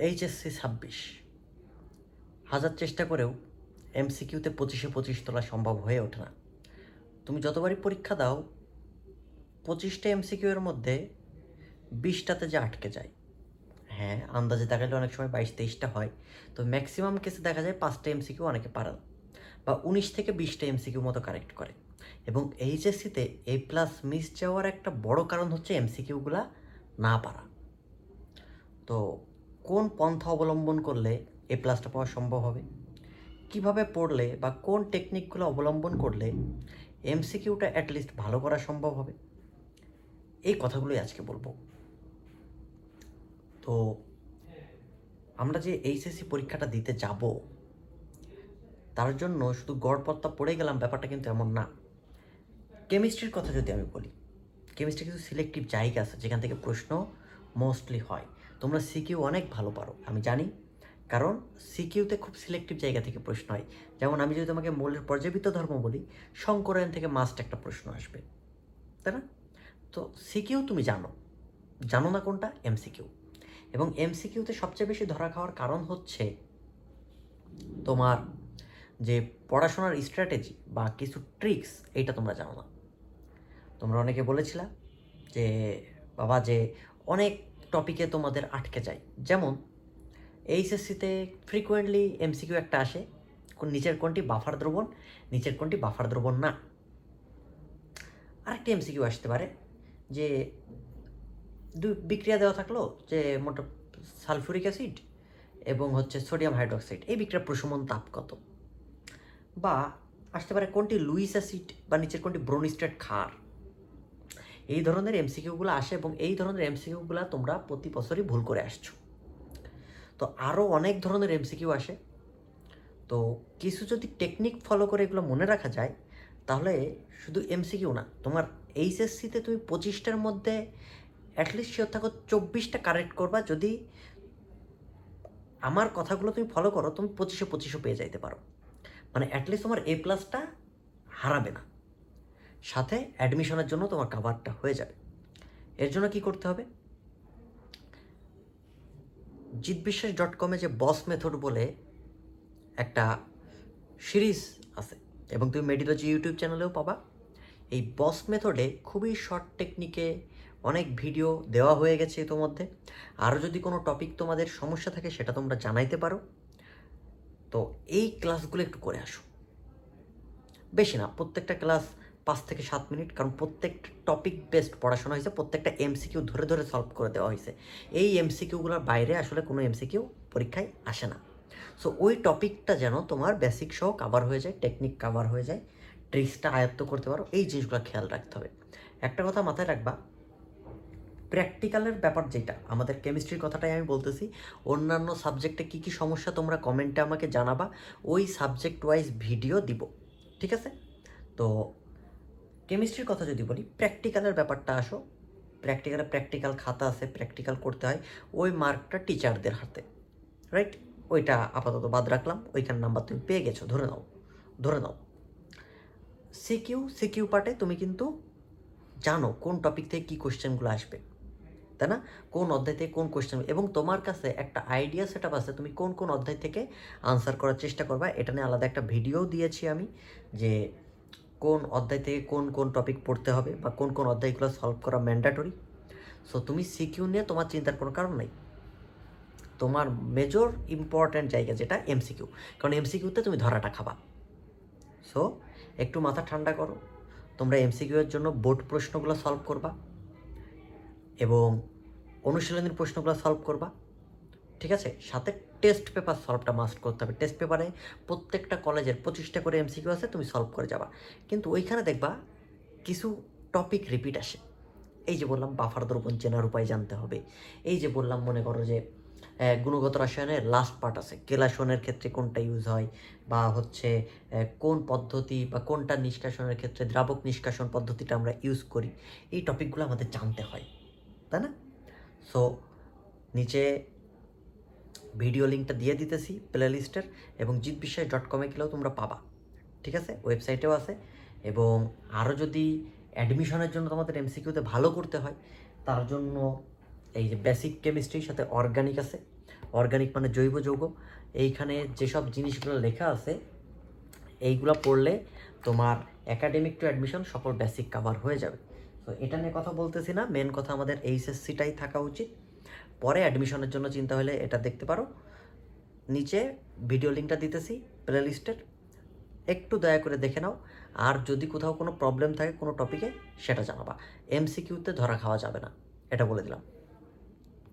HSC 26 হাজার চেষ্টা করেও এমসিকিউতে 25-25 তোলা সম্ভব হয়ে ওঠে না। তুমি যতবারই পরীক্ষা দাও 25টা এমসিকিউ এর মধ্যে 20টাতে যে আটকে যায়। হ্যাঁ, আন্দাজে দেখালে অনেক সময় 22-23টা হয়, তো ম্যাক্সিমাম কেসে দেখা যায় 5টা এমসিকিউ অনেকে পারে না, বা 19 থেকে 20টা এমসিকিউ মতো কারেক্ট করে। এবং এইচএসসিতে A+ মিস যাওয়ার একটা বড় কারণ হচ্ছে এমসিকিউগুলা না পারা। তো কোন পন্থা অবলম্বন করলে A+টা পাওয়া সম্ভব হবে, কিভাবে পড়লে বা কোন টেকনিকগুলো অবলম্বন করলে এমসিকিউটা অ্যাটলিস্ট ভালো করা সম্ভব হবে, এই কথাগুলোই আজকে বলবো। তো আমরা যে এইচএসসি পরীক্ষাটা দিতে যাব, তার জন্য শুধু গড়পড়তা পড়ে গেলাম ব্যাপারটা কিন্তু এমন না। কেমিস্ট্রির কথা যদি আমি বলি, কেমিস্ট্রি কিছু সিলেক্টিভ জায়গা আছে যেখান থেকে প্রশ্ন মোস্টলি হয়। তোমরা সিকিউ অনেক ভালো পারো আমি জানি, কারণ সিকিউতে খুব সিলেক্টিভ জায়গা থেকে প্রশ্ন হয়। যেমন আমি যদি তোমাকে মৌলের পর্যাবৃত্ত ধর্ম বলি, শঙ্করায়ন থেকে মাস্ট একটা প্রশ্ন আসবে, তাই না? তো সিকিউ তুমি জানো, জানো না কোনটা? এমসিকিউ। এবং এমসিকিউতে সবচেয়ে বেশি ধরা খাওয়ার কারণ হচ্ছে তোমার যে পড়াশোনার স্ট্র্যাটেজি বা কিছু ট্রিক্স, এইটা তোমরা জানো না। তোমরা অনেকে বলেছিলা যে বাবা যে অনেক টপিকে তোমাদের আটকে যায়। যেমন এইচএসসিতে ফ্রিকোয়েন্টলি এমসিকিউ একটা আসে, নিচের কোনটি বাফার দ্রবণ, নিচের কোনটি বাফার দ্রবণ না। আরেকটি এমসিকিউ আসতে পারে যে দুই বিক্রিয়া দেওয়া থাকলো, যে মোটা সালফুরিক অ্যাসিড এবং হচ্ছে সোডিয়াম হাইড্রোক্সাইড, এই বিক্রিয়ার প্রশমন তাপ কত। বা আসতে পারে কোনটি লুইস অ্যাসিড বা নিচের কোনটি ব্রোনিস্টেট ক্ষার। এই ধরনের এমসিকিউগুলো আসে এবং এই ধরনের এমসিকিউগুলো তোমরা প্রতি বছরই ভুল করে আসছো। তো আরও অনেক ধরনের এমসিকিউ আসে। তো কিছু যদি টেকনিক ফলো করে এগুলো মনে রাখা যায়, তাহলে শুধু এমসিকিউ না, তোমার এইচএসসিতে তুমি 25টার মধ্যে অ্যাটলিস্ট শিওর থাকো 24টা কারেক্ট করবা। যদি আমার কথাগুলো তুমি ফলো করো, তুমি 25-25 পেয়ে যাইতে পারো। মানে অ্যাটলিস্ট তোমার A+টা হারাবে না, সাথে অ্যাডমিশনের জন্য তোমার কাভারটা হয়ে যাবে। এর জন্য কি করতে হবে? জিতবিশ্বাস.com-এ যে বস মেথড বলে একটা সিরিজ আছে, এবং তুমি মেডিলজি ইউটিউব চ্যানেলেও পাবা। এই বস মেথডে খুবই শর্ট টেকনিকে অনেক ভিডিও দেওয়া হয়ে গেছে ইতোমধ্যে। আরও যদি কোনো টপিক তোমাদের সমস্যা থাকে সেটা তোমরা জানাইতে পারো। তো এই ক্লাসগুলো একটু করে আসো, বেশি না, প্রত্যেকটা ক্লাস 5 থেকে 7 মিনিট, কারণ প্রত্যেকটা টপিক বেসড পড়াশোনা হয়েছে, প্রত্যেকটা এমসিকিউ ধরে ধরে সলভ করে দেওয়া হয়েছে। এই এমসিকিউগুলোর বাইরে আসলে কোনো এমসিকিউ পরীক্ষায় আসে না। সো ওই টপিকটা যেন তোমার বেসিক সহ কাভার হয়ে যায়, টেকনিক কাভার হয়ে যায়, ট্রিক্সটা আয়ত্ত করতে পারো, এই জিনিসগুলো খেয়াল রাখতে হবে। একটা কথা মাথায় রাখবা, প্র্যাকটিক্যালের ব্যাপার যেটা, আমাদের কেমিস্ট্রির কথাটাই আমি বলতেছি, অন্যান্য সাবজেক্টে কী কী সমস্যা তোমরা কমেন্টে আমাকে জানাবা, ওই সাবজেক্ট ওয়াইজ ভিডিও দিব, ঠিক আছে? তো কেমিস্ট্রির কথা যদি বলি, প্র্যাকটিক্যালের ব্যাপারটা আসো। প্র্যাকটিক্যাল খাতা আছে, প্র্যাকটিক্যাল করতে হয়, ওই মার্কটা টিচারদের হাতে, রাইট? ওইটা আপাতত বাদ রাখলাম, ওইখানে নাম্বার তুমি পেয়ে গেছো, ধরে নাও। সিকিউ পার্টে তুমি কিন্তু জানো কোন টপিক থেকে কী কোশ্চেনগুলো আসবে, তাই না? কোন অধ্যায় থেকে কোন কোশ্চেন, এবং তোমার কাছে একটা আইডিয়া সেট আপ আছে তুমি কোন কোন অধ্যায় থেকে আনসার করার চেষ্টা করবা। এটা নিয়ে আলাদা একটা ভিডিও দিয়েছি আমি, যে কোন অধ্যায় থেকে কোন কোন টপিক পড়তে হবে বা কোন কোন অধ্যায়গুলো সলভ করা ম্যান্ডেটরি। সো তুমি সিকিউ নিয়ে তোমার চিন্তার কোনো কারণ নেই। তোমার মেজর ইম্পর্ট্যান্ট জায়গা যেটা এমসিকিউ, কারণ এমসিকিউতে তুমি ধরাটা খাবা। সো একটু মাথা ঠান্ডা করো, তোমরা এমসিকিউ এর জন্য বোর্ড প্রশ্নগুলো সলভ করবা এবং অনুশীলনের প্রশ্নগুলো সলভ করবা, ঠিক আছে? সাথে টেস্ট পেপার সলভটা মাস্ট করতে হবে। টেস্ট পেপারে প্রত্যেকটা কলেজের 25টা করে এমসিকিউ আছে, তুমি সলভ করে যাবা। কিন্তু ওইখানে দেখবা কিছু টপিক রিপিট আসে। এই যে বললাম বাফার দ্রবণ চেনার উপায় জানতে হবে, এই যে বললাম মনে করো যে গুণগত রসায়নের লাস্ট পার্ট আছে, কেলাসনের ক্ষেত্রে কোনটা ইউজ হয়, বা হচ্ছে কোন পদ্ধতি বা কোনটা নিষ্কাশনের ক্ষেত্রে দ্রাবক নিষ্কাশন পদ্ধতিটা আমরা ইউজ করি, এই টপিকগুলো আমাদের জানতে হয়, তাই না? সো নিচে ভিডিও লিঙ্কটা দিয়ে দিতেছি প্লে লিস্টের, এবং জিতবিশ্বাস.com-এ গেলেও তোমরা পাবা, ঠিক আছে? ওয়েবসাইটেও আছে। এবং আরও যদি অ্যাডমিশনের জন্য তোমাদের এমসিকিউতে ভালো করতে হয়, তার জন্য এই যে বেসিক কেমিস্ট্রির সাথে অর্গানিক আছে, অর্গানিক মানে জৈব যৌগ। এইখানে যেসব জিনিসগুলো লেখা আছে এইগুলো পড়লে তোমার একাডেমিক টু অ্যাডমিশন সকল বেসিক কাভার হয়ে যাবে। তো এটা নিয়ে কথা বলতেছি না, মেন কথা আমাদের এইচএসসিটাই থাকা উচিত। পরে অ্যাডমিশনের জন্য চিন্তা হলে এটা দেখতে পারো। নিচে ভিডিও লিঙ্কটা দিতেছি প্লে লিস্টের, একটু দয়া করে দেখে নাও। আর যদি কোথাও কোনো প্রবলেম থাকে কোনো টপিকে সেটা জানাবা, এমসিকিউতে ধরা খাওয়া যাবে না, এটা বলে দিলাম।